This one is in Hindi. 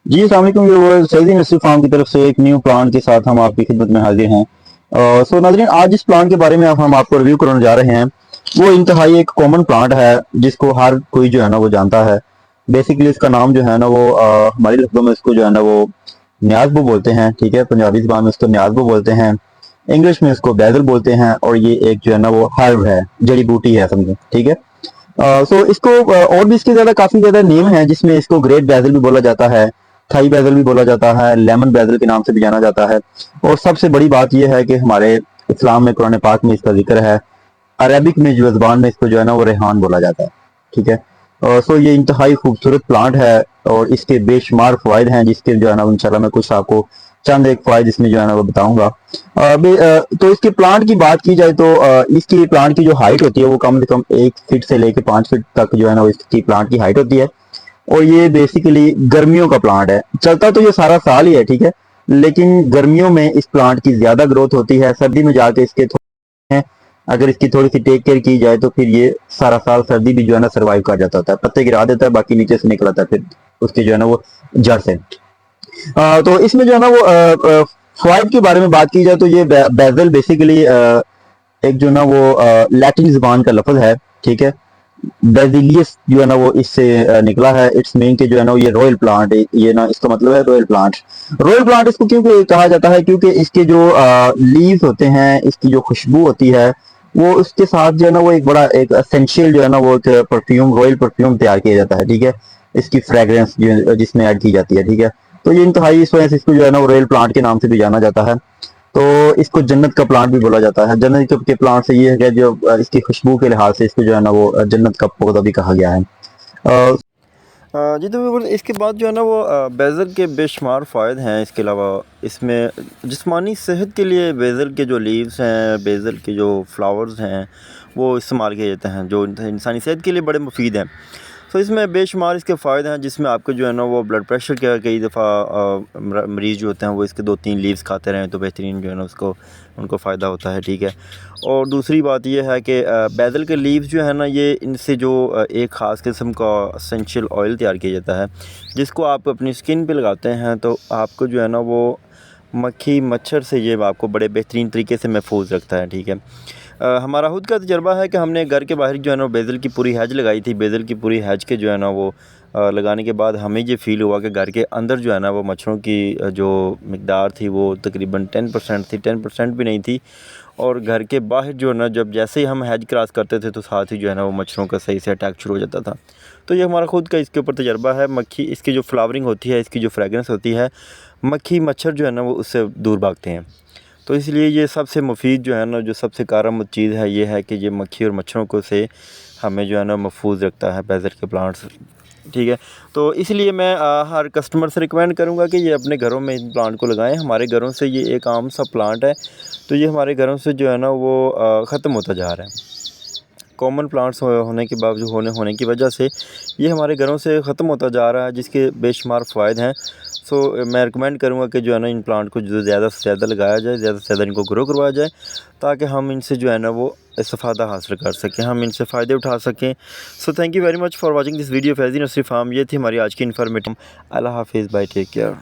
जी, अस्सलाम वालेकुम व्यूअर्स, सैयद नसीर फार्म की तरफ से एक न्यू प्लांट के साथ हम आपकी खिदमत में हाजिर हैं। सो नाज़रीन, आज जिस प्लांट के बारे में हम आपको रिव्यू कराने जा रहे हैं वो इंतहाई एक कॉमन प्लांट है जिसको हर कोई जो है ना वो जानता है। बेसिकली इसका नाम जो है ना वो हमारी लफ्ज़ों में इसको जो है ना वो न्याज़बो बोलते हैं, ठीक है। पंजाबी ज़बान में इसको न्याज़बो बोलते हैं, इंग्लिश में इसको बैदल बोलते हैं, और ये एक जो है ना वो हर्ब है, जड़ी बूटी है समझो, ठीक है। सो इसको और भी इसके ज़्यादा काफ़ी ज़्यादा नेम हैं, जिसमें इसको ग्रेट बैसिल भी बोला जाता है, थाई बैसिल भी बोला जाता है, लेमन बैसिल के नाम से भी जाना जाता है। और सबसे बड़ी बात यह है कि हमारे इस्लाम में, कुरान पाक में इसका जिक्र है। अरबिक में जो ज़बान में इसको जो है ना वो रेहान बोला जाता है, ठीक है। सो ये इंतहाई खूबसूरत प्लांट है और इसके बेशुमार फ़वाइद हैं, जिसके जो है ना इंशाल्लाह मैं कुछ आपको चंद एक फ़वाइद इसमें जो है ना वो बताऊँगा। तो इसके प्लांट की बात की जाए तो इसकी प्लांट की जो हाइट होती है वो कम से कम 1 फीट से लेके 5 फीट तक जो है ना वो इसकी प्लांट की हाइट होती है। और ये बेसिकली गर्मियों का प्लांट है। चलता तो ये सारा साल ही है, ठीक है, लेकिन गर्मियों में इस प्लांट की ज़्यादा ग्रोथ होती है। सर्दी में जाके इसके थोड़े, अगर इसकी थोड़ी सी टेक केयर की जाए तो फिर ये सारा साल सर्दी भी जो है ना सर्वाइव कर जाता होता है। पत्ते गिरा देता है, बाकी नीचे से निकल आता है फिर उसके जो है ना वो जड़ से। तो इसमें जो है ना वो फ़वाइद के बारे में बात की जाए तो ये बेज़ल बेसिकली एक जो है ना वो लैटिन ज़बान का लफ्ज़ है, ठीक है। बेसिलियस जो है ना वो इससे निकला है। इट्स मीन के जो है ना ये रॉयल प्लांट, ये ना इसका मतलब है रॉयल प्लांट। रॉयल प्लांट इसको क्यों कहा जाता है, क्योंकि इसके जो लीव्स होते हैं, इसकी जो खुशबू होती है, वो उसके साथ जो है ना वो एक बड़ा एक एसेंशियल जो है ना वो परफ्यूम, रॉयल परफ्यूम तैयार किया जाता है, ठीक है। इसकी फ्रेग्रेंस जो जिसमें ऐड की जाती है, ठीक है। तो ये इंतहाई इस वजह से इसको जो है ना वो रॉयल प्लांट के नाम से भी जाना जाता है। तो इसको जन्नत का प्लांट भी बोला जाता है। जन्नत के प्लांट से ये है कि जो इसकी खुशबू के लिहाज से इसको जो है ना वो जन्नत का पौधा भी कहा गया है। जी, तो बिल्कुल इसके बाद जो है ना वो बेज़ल के बेशुमार फ़ायदे हैं। इसके अलावा इसमें जिस्मानी सेहत के लिए बेज़ल के जो लीव्स हैं, बेज़ल के जो फ्लावर्स हैं, वो इस्तेमाल किए जाते हैं, जो इंसानी सेहत के लिए बड़े मुफ़ीद हैं। तो इसमें बेशुमार इसके फ़ायदे हैं, जिसमें आपको जो है ना वो ब्लड प्रेशर का कई दफ़ा मरीज़ जो होते हैं वो इसके 2-3 लीव्स खाते रहें तो बेहतरीन जो है ना उसको उनको फ़ायदा होता है, ठीक है। और दूसरी बात ये है कि बैदल के लीव्स जो है ना, ये इनसे जो एक ख़ास किस्म का एसेंशियल ऑयल तैयार किया जाता है, जिसको आप अपनी स्किन पे लगाते हैं तो आपको जो है ना वो मक्खी मच्छर से ये आपको बड़े बेहतरीन तरीके से महफूज रखता है, ठीक है। हमारा खुद का तजर्बा है कि हमने घर के बाहर जो है ना बेज़ल की पूरी हैज लगाई थी। बेज़ल की पूरी हैज के जो है ना वो लगाने के बाद हमें ये फ़ील हुआ कि घर के अंदर जो है ना वो मच्छरों की जो मिक़दार थी वो तकरीबन 10% थी, 10% भी नहीं थी। और घर के बाहर जो है ना जब जैसे ही हम हैज क्रॉस करते थे तो साथ ही जो है ना वो मच्छरों का सही से अटैक शुरू हो जाता था। तो ये हमारा खुद का इसके ऊपर तजर्बा है। मक्खी इसकी जो फ्लावरिंग होती है, इसकी जो फ्रेगरेंस होती है, मक्खी मच्छर जो है ना वो उससे दूर भागते हैं। तो इसलिए ये सबसे मुफ़ीद जो है ना, जो सबसे कारगर चीज़ है, ये है कि ये मक्खी और मच्छरों को से हमें जो है ना महफूज रखता है बेज़ल के प्लांट्स, ठीक है। तो इसलिए मैं हर कस्टमर से रिकमेंड करूँगा कि ये अपने घरों में इन प्लांट को लगाएँ। हमारे घरों से ये एक आम सा प्लांट है, तो ये हमारे घरों से जो है ना वो ख़त्म होता जा रहा है। कॉमन प्लांट्स होने के बावजूद होने की वजह से ये हमारे घरों से ख़त्म होता जा रहा है, जिसके बेशुमार फ़ायदे हैं। सो मैं रिकमेंड करूँगा कि जो है ना इन प्लांट को जो ज़्यादा से ज़्यादा लगाया जाए, ज़्यादा से ज़्यादा इनको ग्रो करवाया जाए, ताकि हम इनसे जो है ना वो इस्तेफ़ादा हासिल कर सकें, हम इनसे फ़ायदे उठा सकें। So thank you very much for watching this video Faizi nursery farm. ये थी हमारी आज की इन्फॉर्मेटिव। अल्लाह हाफ़िज़, बाय, टेक केयर।